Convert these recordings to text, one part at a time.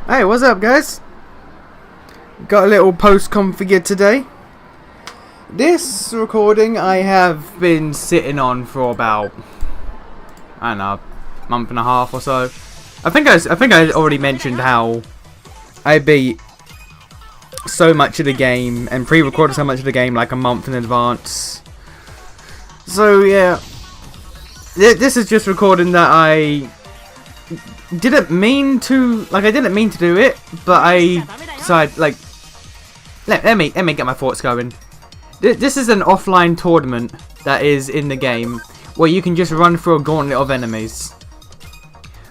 Hey, what's up, guys? Got a little post configured today. This recording I have been sitting on for about, I don't know, a month and a half or so. I think I already mentioned how I beat so much of the game and pre-recorded so much of the game like a month in advance. So yeah, this is just recording that I didn't mean to, I didn't mean to do it, but I decided, let me get my thoughts going. This is an offline tournament that is in the game where you can just run through a gauntlet of enemies,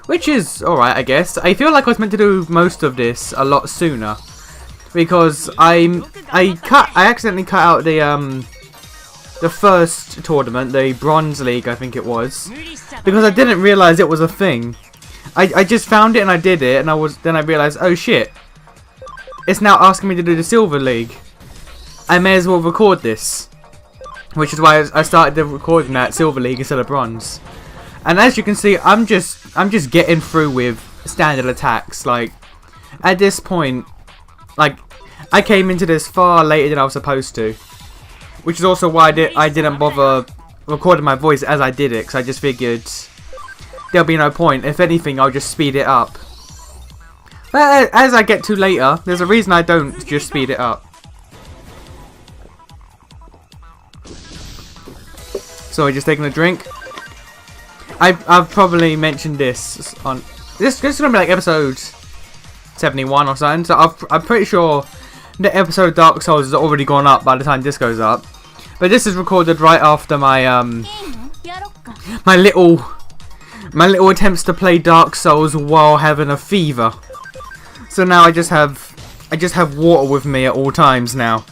which is alright, I guess. I feel like I was meant to do most of this a lot sooner because I accidentally cut out the first tournament, the Bronze League, I think it was, because I didn't realize it was a thing. I just found it and I did it, and then I realized, oh shit, it's now asking me to do the Silver League. I may as well record this, which is why I started the recording at Silver League instead of Bronze. And as you can see, I'm just getting through with standard attacks. Like at this point, I came into this far later than I was supposed to, which is also why I didn't bother recording my voice as I did it, because I just figured there'll be no point. If anything, I'll just speed it up. But as I get to later, there's a reason I don't just speed it up. So just taking a drink. I've probably mentioned this on this is gonna be like episode 71 or something. So I'm pretty sure the episode of Dark Souls has already gone up by the time this goes up. But this is recorded right after my my little attempts to play Dark Souls while having a fever. So now I just have water with me at all times now,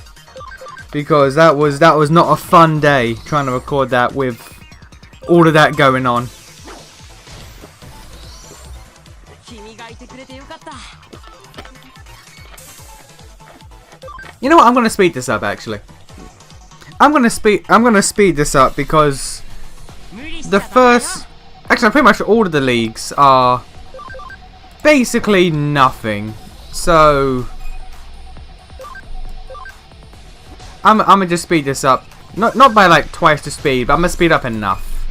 because that was not a fun day trying to record that with all of that going on. You know what? I'm gonna speed this up actually. I'm gonna speed this up because the first. Actually, pretty much all of the leagues are basically nothing. So I'm gonna just speed this up. Not by like twice the speed, but I'm gonna speed up enough.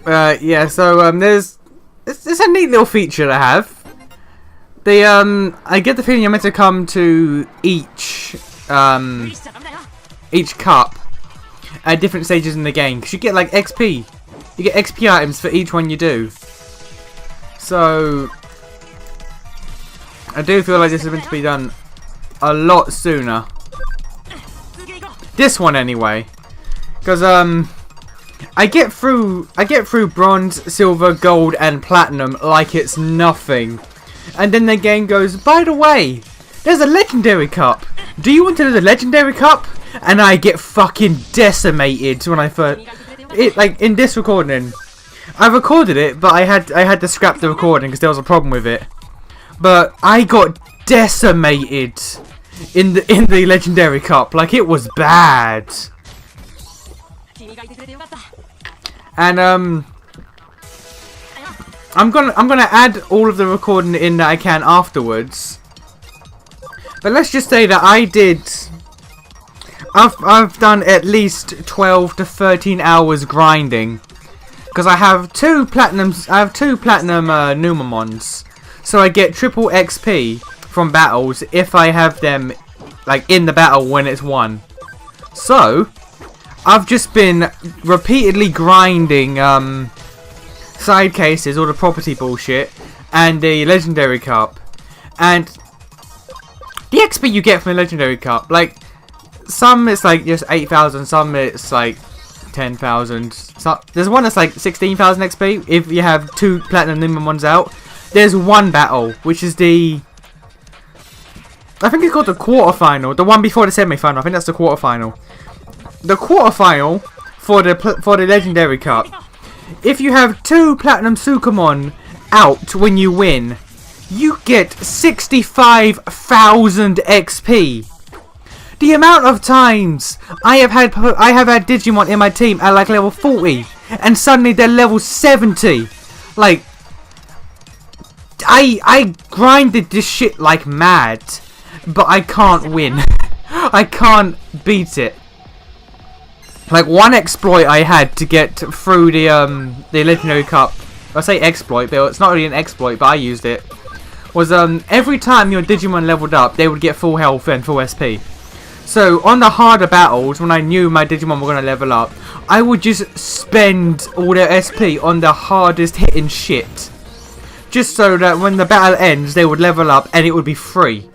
Yeah. So there's a neat little feature to have. I get the feeling you're meant to come to each cup at different stages in the game, because you get like XP. You get XP items for each one you do. So I do feel like this is meant to be done a lot sooner. This one anyway, because I get through bronze, silver, gold, and platinum like it's nothing, and then the game goes, by the way, there's a legendary cup. Do you want to do the legendary cup? And I get fucking decimated when I first in this recording. I recorded it, but I had to scrap the recording because there was a problem with it. But I got decimated in the legendary cup, like it was bad. And I'm gonna add all of the recording in that I can afterwards. But let's just say that I've done at least 12 to 13 hours grinding, because I have two platinum Numamons, so I get triple XP from battles if I have them like in the battle when it's won. So I've just been repeatedly grinding side cases, all the property bullshit, and the legendary cup, and the XP you get from the legendary cup, like, some it's like just 8,000, some it's like 10,000. So there's one that's like 16,000 XP if you have two platinum Numamons out. There's one battle, which is I think it's called the quarterfinal, the one before the semi-final. I think that's the quarterfinal. The quarterfinal for the legendary cup. If you have two platinum Sukamon out when you win, you get 65,000 XP. The amount of times I have had Digimon in my team at like level 40 and suddenly they're level 70. Like, I grinded this shit like mad, but I can't win. I can't beat it. Like, one exploit I had to get through the Legendary Cup, I say exploit, but it's not really an exploit, but I used it, was every time your Digimon leveled up, they would get full health and full SP. So, on the harder battles, when I knew my Digimon were going to level up, I would just spend all their SP on the hardest hitting shit. Just so that when the battle ends, they would level up and it would be free.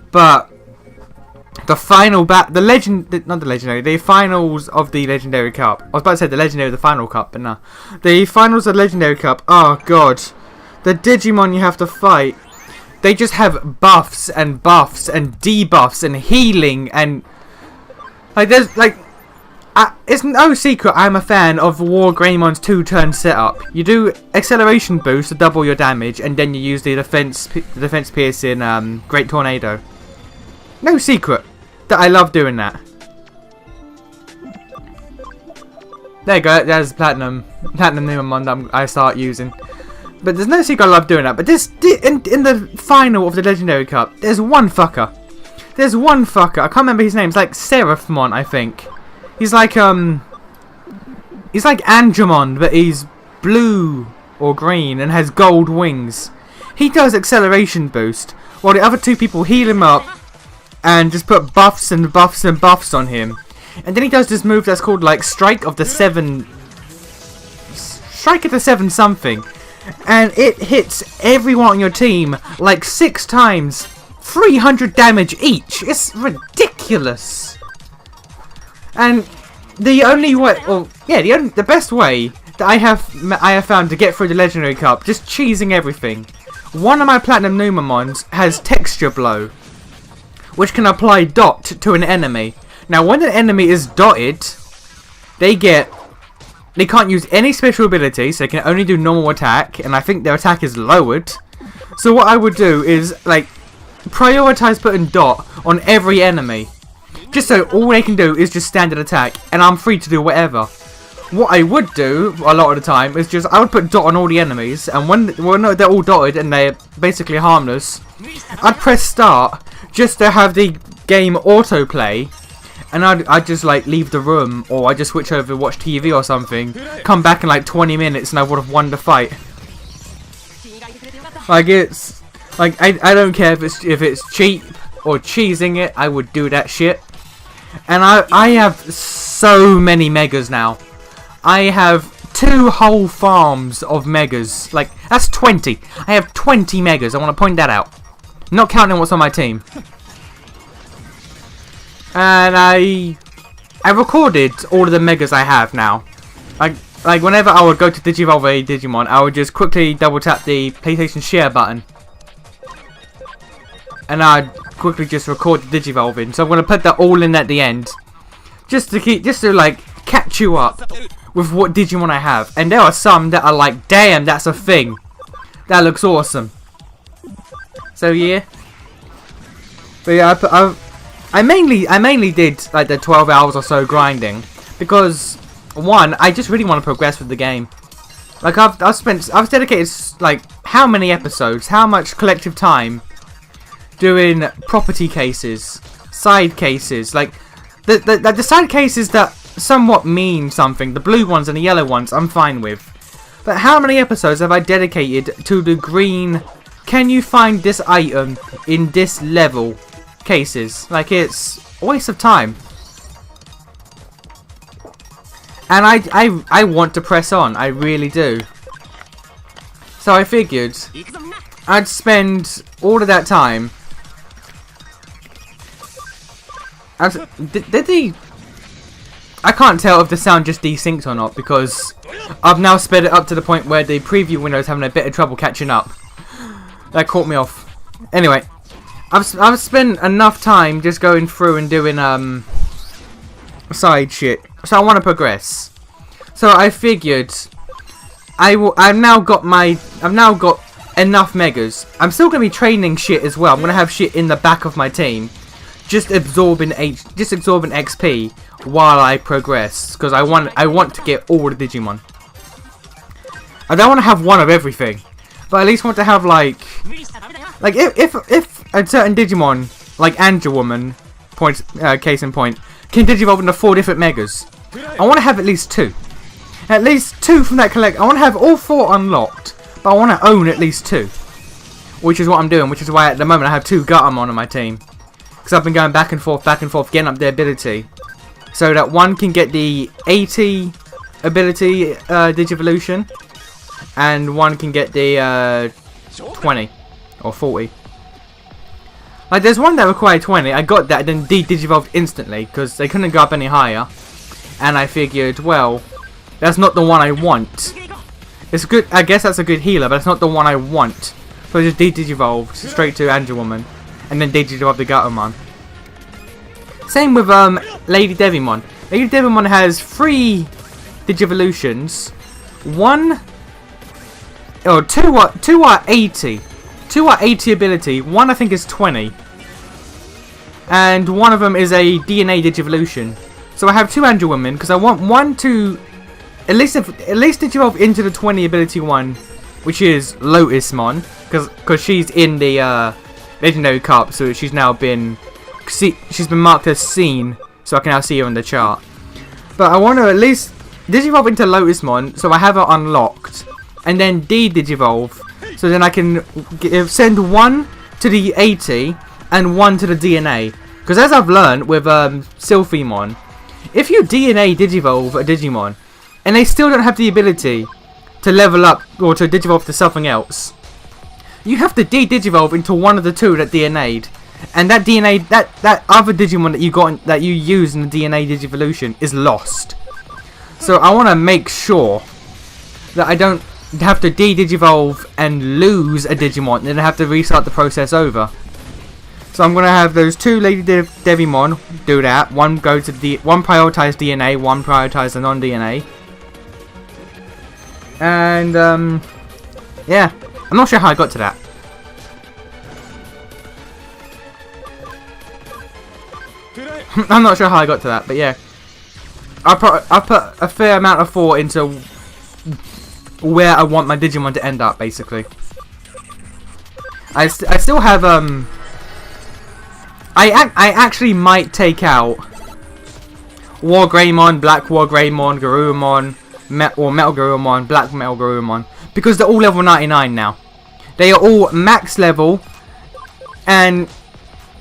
But the final the finals of the Legendary Cup. I was about to say the Legendary of the Final Cup, but no. The finals of the Legendary Cup, oh god. The Digimon you have to fight, they just have buffs and debuffs and healing and like there's like it's no secret I'm a fan of War Greymon's 2-turn setup. You do acceleration boost to double your damage, and then you use the defense piercing Great Tornado. No secret that I love doing that. There you go. There's platinum Numemon that I start using. But there's no secret I love doing that. But this in the final of the Legendary Cup, there's one fucker. There's one fucker. I can't remember his name. It's like Seraphmon, I think. He's like Angemon, but he's blue or green and has gold wings. He does acceleration boost, while the other two people heal him up and just put buffs and buffs and buffs on him. And then he does this move that's called like Strike of the 7 something. And it hits everyone on your team like 6 times, 300 damage each. It's ridiculous. And the only way, the best way that I have found to get through the Legendary Cup, just cheesing everything. One of my Platinum Numemons has Texture Blow, which can apply dot to an enemy. Now, when an enemy is dotted, they can't use any special abilities. They can only do normal attack, and I think their attack is lowered. So what I would do is like prioritize putting dot on every enemy. Just so all they can do is just standard attack, and I'm free to do whatever. What I would do a lot of the time is just I would put dot on all the enemies, and when they're all dotted and they're basically harmless, I'd press start just to have the game autoplay, and I'd just like leave the room, or I'd just switch over to watch TV or something, come back in like 20 minutes, and I would have won the fight. Like it's like I don't care if it's cheap or cheesing it, I would do that shit. And I have so many megas now. I have 2 whole farms of megas. Like, that's 20. I have 20 megas. I want to point that out. Not counting what's on my team. And I recorded all of the megas I have now. Like whenever I would go to Digivolve a Digimon, I would just quickly double tap the PlayStation Share button. And I'd quickly just record the Digivolving. So I'm gonna put that all in at the end, just to like catch you up with what Digimon I have. And there are some that are like, damn, that's a thing. That looks awesome. So yeah. But yeah, I mainly did like the 12 hours or so grinding because one, I just really want to progress with the game. Like I've dedicated like how many episodes, how much collective time doing property cases, side cases, like the side cases that somewhat mean something, the blue ones and the yellow ones I'm fine with. But how many episodes have I dedicated to the green, can you find this item in this level cases? Like, it's a waste of time. And I want to press on, I really do. So I figured I'd spend all of that time. I can't tell if the sound just desynced or not because I've now sped it up to the point where the preview window is having a bit of trouble catching up. That caught me off. Anyway, I've spent enough time just going through and doing side shit, so I want to progress. So I figured I've now got enough megas. I'm still gonna be training shit as well. I'm gonna have shit in the back of my team, just absorbing XP while I progress, because I want to get all the Digimon. I don't want to have one of everything, but at least want to have like if a certain Digimon like Angel Woman, case in point, can digivolve into 4 different megas. I want to have at least 2. At least 2 from that collect. I want to have all 4 unlocked, but I want to own at least 2. Which is what I'm doing, which is why at the moment I have 2 Gutamon on my team. Because I've been going back and forth, getting up their ability. So that one can get the 80 ability Digivolution, and one can get the 20 or 40. Like, there's one that required 20. I got that, then digivolved instantly because they couldn't go up any higher. And I figured, well, that's not the one I want. It's good. I guess that's a good healer, but it's not the one I want. So I just digivolved straight to Angel Woman, and then digivolved the Gutamon. Same with Lady Devimon. Lady Devimon has 3 Digivolutions. 2 are 80. 2 are 80 ability. 1 I think is 20. And one of them is a DNA Digivolution. So I have 2 Angel Women because I want one to at least digivolve into the 20 ability one, which is Lotusmon, because she's in the Legendary Cup, so she's now been marked as seen, so I can now see her on the chart. But I want to at least digivolve into Lotusmon, so I have her unlocked, and then digivolve, so then I can send 1 to the 80 and 1 to the DNA. Because as I've learned with Sylphimon, if you DNA digivolve a Digimon and they still don't have the ability to level up or to digivolve to something else, you have to digivolve into one of the 2 that DNA'd, and that DNA, that other Digimon that you got that you use in the DNA Digivolution is lost. So I want to make sure that I don't have to digivolve and lose a Digimon and then have to restart the process over. So I'm gonna have those 2 Lady Devimon do that. One go to one prioritize DNA, one prioritize the non-DNA. And yeah, I'm not sure how I got to that. I'm not sure how I got to that, but yeah, I put a fair amount of thought into where I want my Digimon to end up, basically. I still have I actually might take out War Greymon, Black War Greymon, Garurumon, or Metal Garurumon, Black Metal Garurumon, because they're all level 99 now. They are all max level, and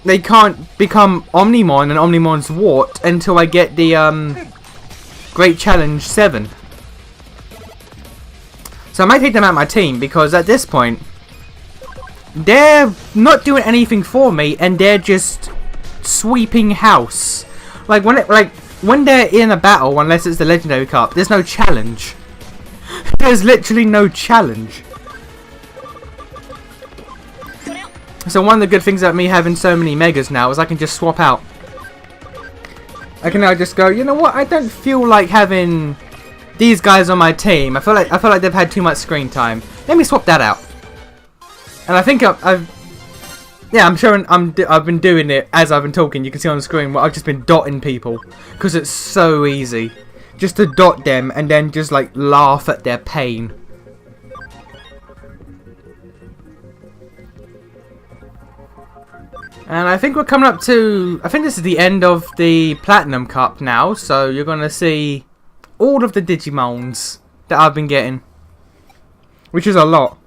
they can't become Omnimon and Omnimon's Wart until I get the Great Challenge 7. So I might take them out of my team, because at this point they're not doing anything for me, and they're just sweeping house. Like when they're in a battle, unless it's the Legendary Cup, there's no challenge. There's literally no challenge. So one of the good things about me having so many megas now is I can just swap out. I can now just go, you know what? I don't feel like having these guys on my team. I feel like they've had too much screen time. Let me swap that out. And I think I've been doing it as I've been talking. You can see on the screen where I've just been dotting people, because it's so easy just to dot them and then just like laugh at their pain. And I think we're coming up to, I think this is the end of the Platinum Cup now, so you're gonna see all of the Digimons that I've been getting, which is a lot.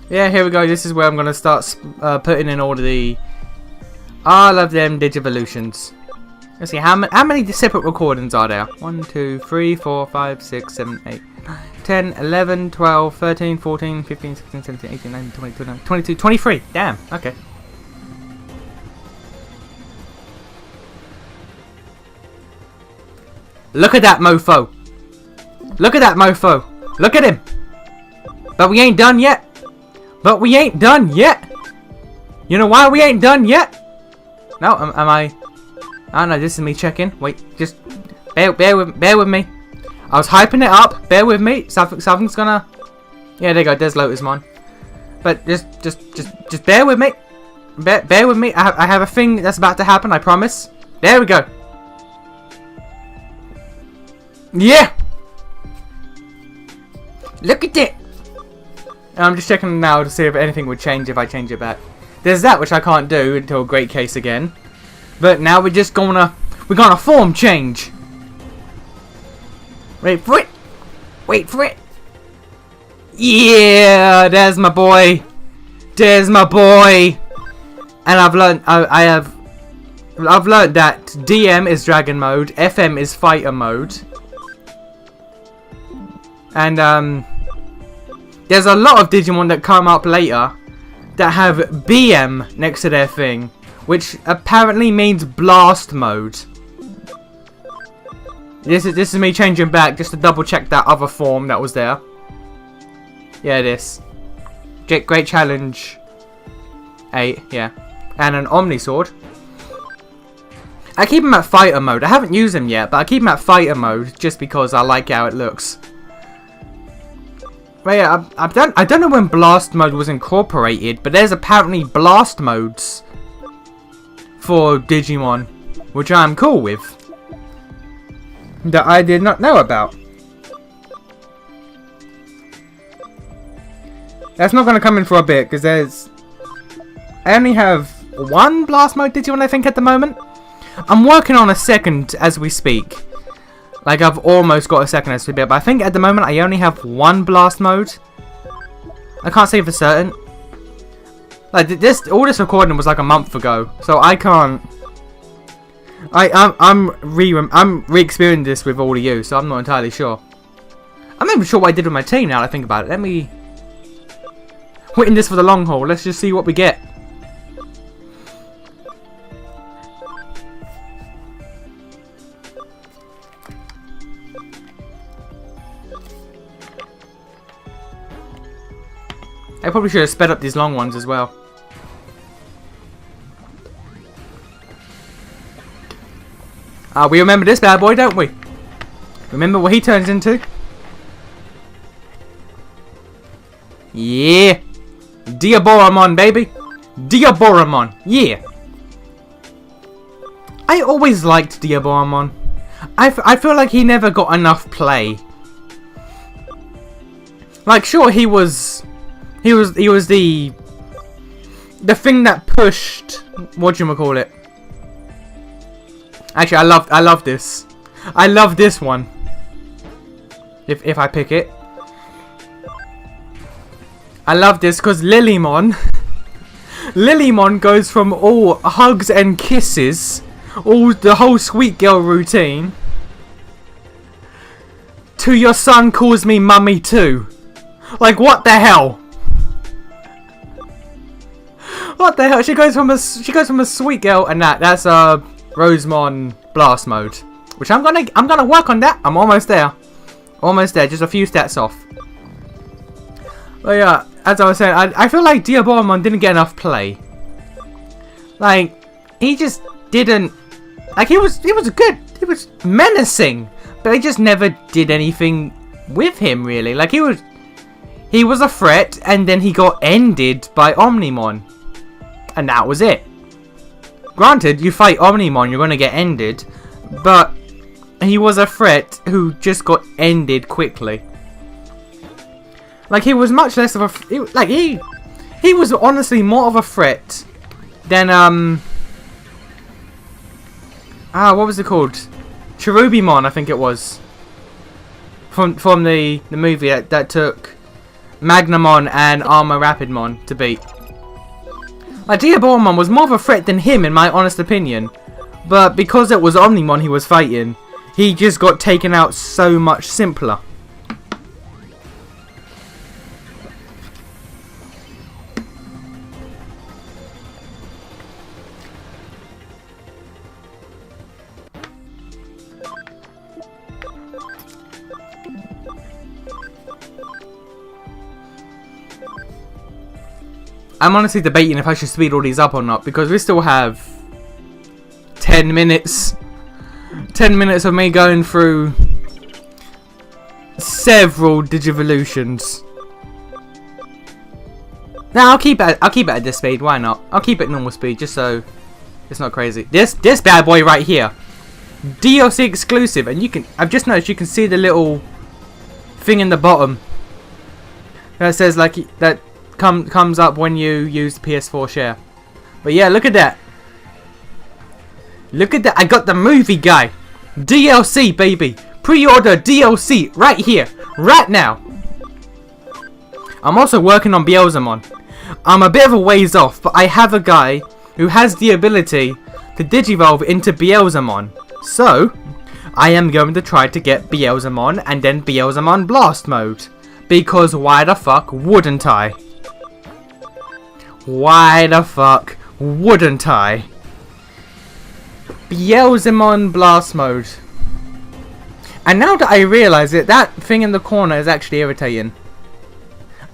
Yeah, here we go. This is where I'm going to start putting in all of the... I love them Digivolutions. Let's see, how many separate recordings are there? 1, 2, 3, 4, 5, 6, 7, 8, 9, 10, 11, 12, 13, 14, 15, 16, 17, 18, 19, 20, 21, 22, 23. Damn, okay. Look at that mofo. Look at that mofo. Look at him. But we ain't done yet. But we ain't done yet. You know why we ain't done yet? No, am I? Oh no, this is me checking. Wait, just bear with me. I was hyping it up. Bear with me. Something's gonna. Yeah, there you go. There's Lotusmon. But just bear with me. Bear with me. I have a thing that's about to happen. I promise. There we go. Yeah. Look at it. I'm just checking now to see if anything would change if I change it back. There's that which I can't do until Great Case again. But now we're just gonna form change. Wait for it. Wait for it. Yeah, there's my boy. There's my boy. And I've learned I've learned that DM is Dragon Mode, FM is Fighter Mode. And there's a lot of Digimon that come up later that have BM next to their thing, which apparently means Blast Mode. This is me changing back just to double check that other form that was there. Yeah, this. Great Challenge 8, yeah. And an Omni Sword. I keep him at Fighter Mode. I haven't used him yet, but I keep him at Fighter Mode just because I like how it looks. But yeah, I don't know when Blast Mode was incorporated, but there's apparently Blast Modes for Digimon, which I'm cool with. That I did not know about. That's not going to come in for a bit, because I only have one Blast Mode Digimon, I think, at the moment. I'm working on a second as we speak. Like, I've almost got a second as we speak, but I think at the moment I only have one Blast Mode. I can't say for certain. Like, all this recording was like a month ago, so I can't... I'm re-experiencing this with all of you, so I'm not entirely sure. I'm not even sure what I did with my team now that I think about it. Let me... We're in this for the long haul. Let's just see what we get. I probably should have sped up these long ones as well. We remember this bad boy, don't we? Remember what he turns into? Yeah! Diaboromon, baby! Diaboromon, yeah! I always liked Diaboromon. I feel like he never got enough play. Like, sure, he was the thing that pushed, whatchamacallit. Actually, I love this. I love this one. If I pick it. I love this because Lilymon Lilymon goes from all hugs and kisses, the whole sweet girl routine, to your son calls me mummy too. Like, what the hell? What the hell? She goes from a sweet girl, and that's Rosemon Blast Mode, which I'm gonna work on that. I'm almost there, just a few stats off. But yeah, as I was saying, I feel like Diaboromon didn't get enough play. Like, he just didn't. Like, he was good. He was menacing, but he just never did anything with him really. Like, he was a threat, and then he got ended by Omnimon. And that was it. Granted, you fight Omnimon, you're going to get ended. But he was a threat who just got ended quickly. Like, he was much less of a... He was honestly more of a threat than... what was it called? Cherubimon, I think it was. From the movie that took Magnamon and Armor Rapidmon to beat. Like, Diaboromon was more of a threat than him, in my honest opinion. But because it was Omnimon he was fighting, he just got taken out so much simpler. I'm honestly debating if I should speed all these up or not, because we still have 10 minutes. 10 minutes of me going through several Digivolutions. Nah, I'll keep it at this speed. Why not? I'll keep it normal speed just so it's not crazy. This bad boy right here, DLC exclusive, and I've just noticed you can see the little thing in the bottom that says like that comes up when you use the PS4 share. But yeah, look at that. Look at that. I got the movie guy. DLC, baby. Pre-order DLC right here, right now. I'm also working on Beelzemon. I'm a bit of a ways off, but I have a guy who has the ability to digivolve into Beelzemon. So, I am going to try to get Beelzemon and then Beelzemon Blast Mode. Because why the fuck wouldn't I? Why the fuck wouldn't I? Beelzemon Blast Mode. And now that I realise it, that thing in the corner is actually irritating.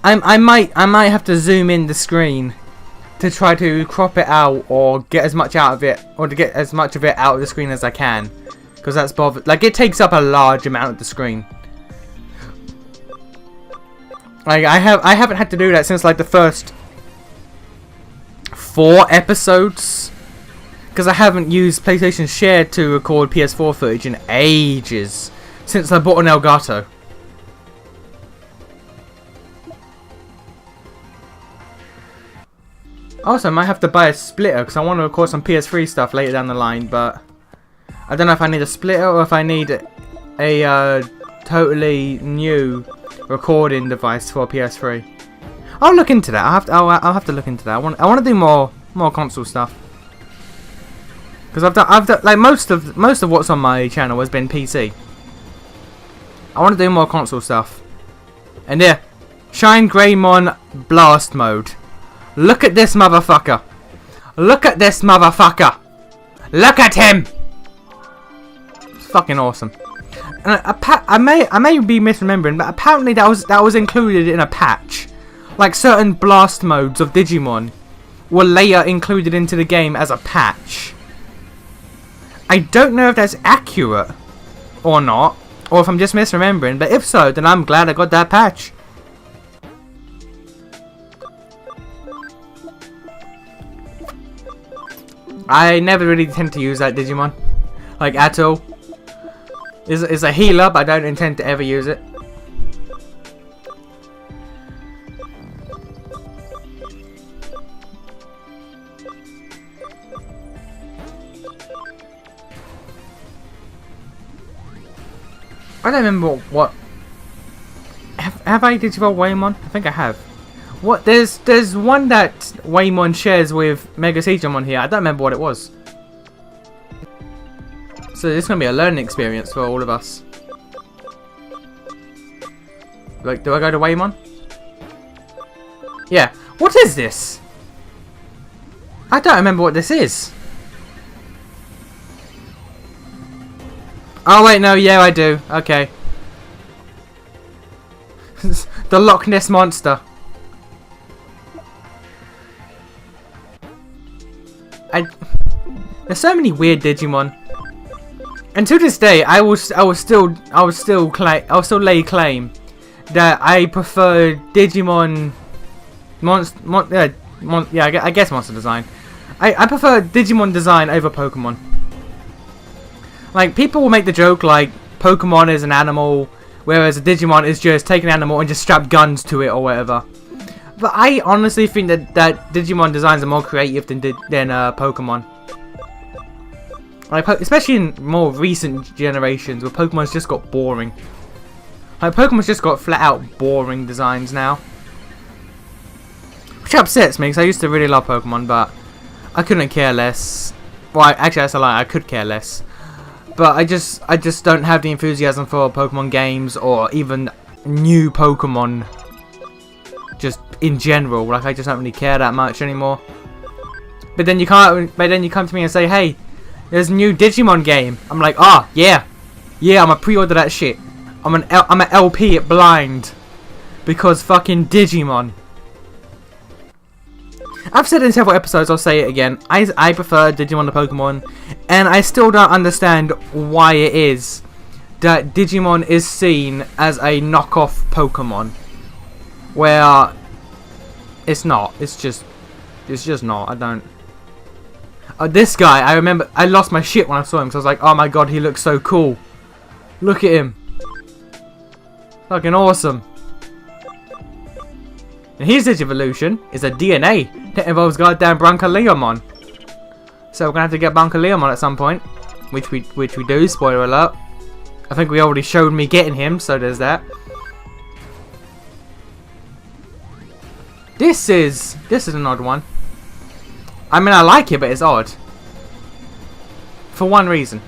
I might have to zoom in the screen to try to crop it out or get as much out of it, or to get as much of it out of the screen as I can, because that's like it takes up a large amount of the screen. Like I haven't had to do that since like the first 4 episodes, because I haven't used PlayStation Share to record PS4 footage in ages, since I bought an Elgato. Also, I might have to buy a splitter because I want to record some PS3 stuff later down the line, but I don't know if I need a splitter or if I need a totally new recording device for PS3. I'll look into that. I'll have to look into that. I want to do more console stuff, because I've done like most of what's on my channel has been PC. I want to do more console stuff. And yeah, Shine Greymon Blast Mode. Look at this motherfucker. Look at this motherfucker. Look at him. It's fucking awesome. And I may be misremembering, but apparently that was included in a patch. Like certain blast modes of Digimon were later included into the game as a patch. I don't know if that's accurate or not, or if I'm just misremembering, but if so, then I'm glad I got that patch. I never really tend to use that Digimon, like at all. It's a healer, but I don't intend to ever use it. I don't remember what. Have I Digivolve Waymon? I think I have. What? There's one that Waymon shares with Mega Digimon here. I don't remember what it was. So this is gonna be a learning experience for all of us. Like, do I go to Waymon? Yeah. What is this? I don't remember what this is. Oh wait, no, yeah I do. Okay. The Loch Ness Monster. There's so many weird Digimon, and to this day, I will still lay claim that I prefer Digimon, I guess monster design. I prefer Digimon design over Pokemon. Like, people will make the joke like Pokemon is an animal, whereas a Digimon is just take an animal and just strap guns to it or whatever. But I honestly think that Digimon designs are more creative than Pokemon. Like, especially in more recent generations where Pokemon's just got boring. Like, Pokemon's just got flat out boring designs now. Which upsets me, because I used to really love Pokemon, but I couldn't care less. Well, actually that's a lie, I could care less. But I just don't have the enthusiasm for Pokemon games or even new Pokemon. Just in general, like, I just don't really care that much anymore. But then you come to me and say, hey, there's a new Digimon game. I'm like, ah, yeah, I'm gonna pre-order that shit. I'm an LP it blind because fucking Digimon. I've said it in several episodes, I'll say it again. I prefer Digimon to Pokemon, and I still don't understand why it is that Digimon is seen as a knockoff Pokemon, where It's not. It's just not. I don't. This guy, I remember, I lost my shit when I saw him. So I was like, oh my god, he looks so cool. Look at him. Fucking awesome. And his Digivolution is a DNA that involves goddamn Brancaleomon. So we're gonna have to get Brancaleomon at some point, which we do. Spoiler alert. I think we already showed me getting him, so there's that. This is an odd one. I mean, I like it, but it's odd. For one reason.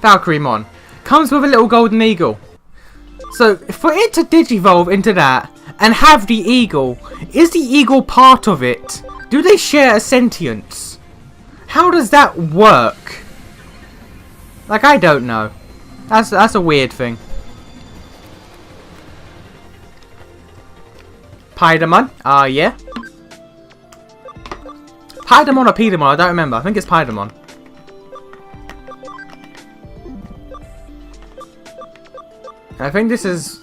Valkyriemon comes with a little golden eagle. So, for it to digivolve into that and have the eagle, is the eagle part of it? Do they share a sentience? How does that work? Like, I don't know. That's a weird thing. Paidamon? Yeah. Paidamon or Paidamon? I don't remember. I think it's Paidamon. I think this is...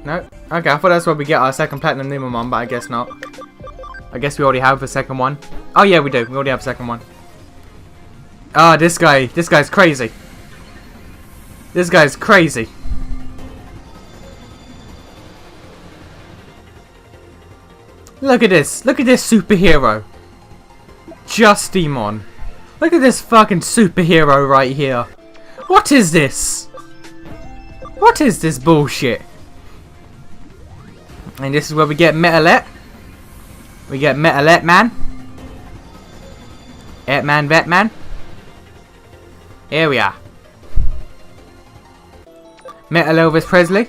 No? Okay, I thought that's where we get our second Platinum Numemon, but I guess not. I guess we already have a second one. Oh yeah, we do. We already have a second one. Ah, this guy's crazy. This guy's crazy. Look at this. Look at this superhero. Justimon. Look at this fucking superhero right here. What is this? What is this bullshit? And this is where we get Metalette. We get Metalette Man. Etman Vetman. Here we are. Metal Elvis Presley.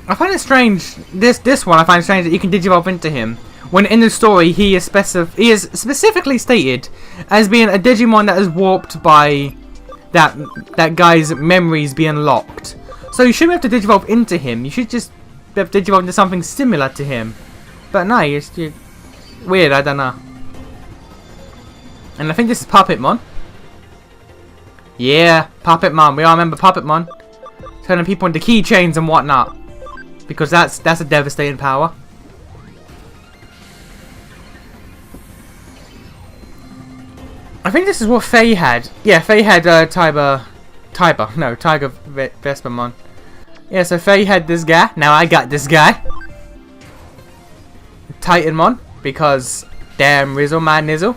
I find it strange. This one I find strange that you can digivolve into him when in the story he is specifically stated as being a Digimon that is warped by that guy's memories being locked. So you shouldn't have to digivolve into him. You should just have to digivolve into something similar to him. But no, you're weird. I don't know. And I think this is Puppetmon. Yeah, Puppetmon. We all remember Puppetmon. Turning people into keychains and whatnot. Because that's a devastating power. I think this is what Faye had. Yeah, Faye had Tiger Vespermon. Yeah, so Faye had this guy. Now I got this guy. Titanmon, because damn Rizzle my nizzle.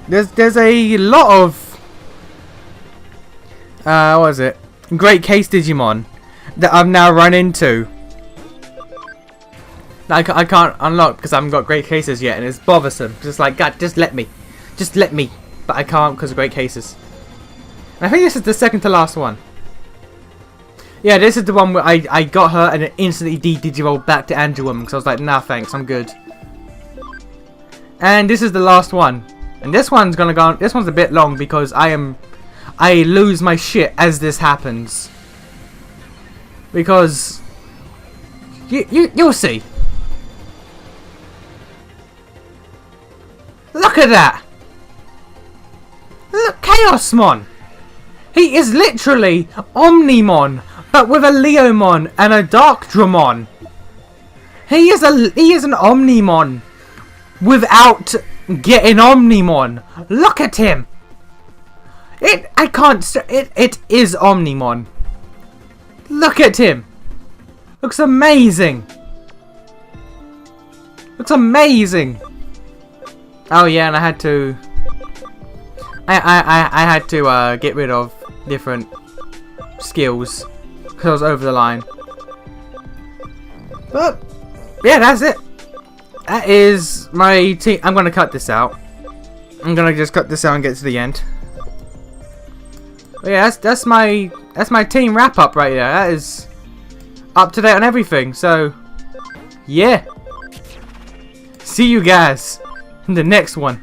There's a lot of what is it? Great Case Digimon that I've now run into. I can't unlock because I haven't got great cases yet, and it's bothersome. Just like, God, just let me, but I can't because of great cases. And I think this is the second to last one. Yeah, this is the one where I got her and it instantly de-digivolved back to Angel Woman because I was like, nah, thanks, I'm good. And this is the last one, and this one's gonna go. This one's a bit long because I lose my shit as this happens. Because you'll see. Look at that! Look, Chaosmon! He is literally Omnimon, but with a Leomon and a Darkdramon. He is an Omnimon without getting Omnimon. Look at him! It is Omnimon. Look at him! Looks amazing! Looks amazing! Oh yeah, and I had to get rid of different skills because I was over the line. But yeah, that's it. That is my team. I'm gonna cut this out. I'm gonna just cut this out and get to the end. But yeah, that's my team wrap up right there. That is up to date on everything. So yeah, see you guys in the next one.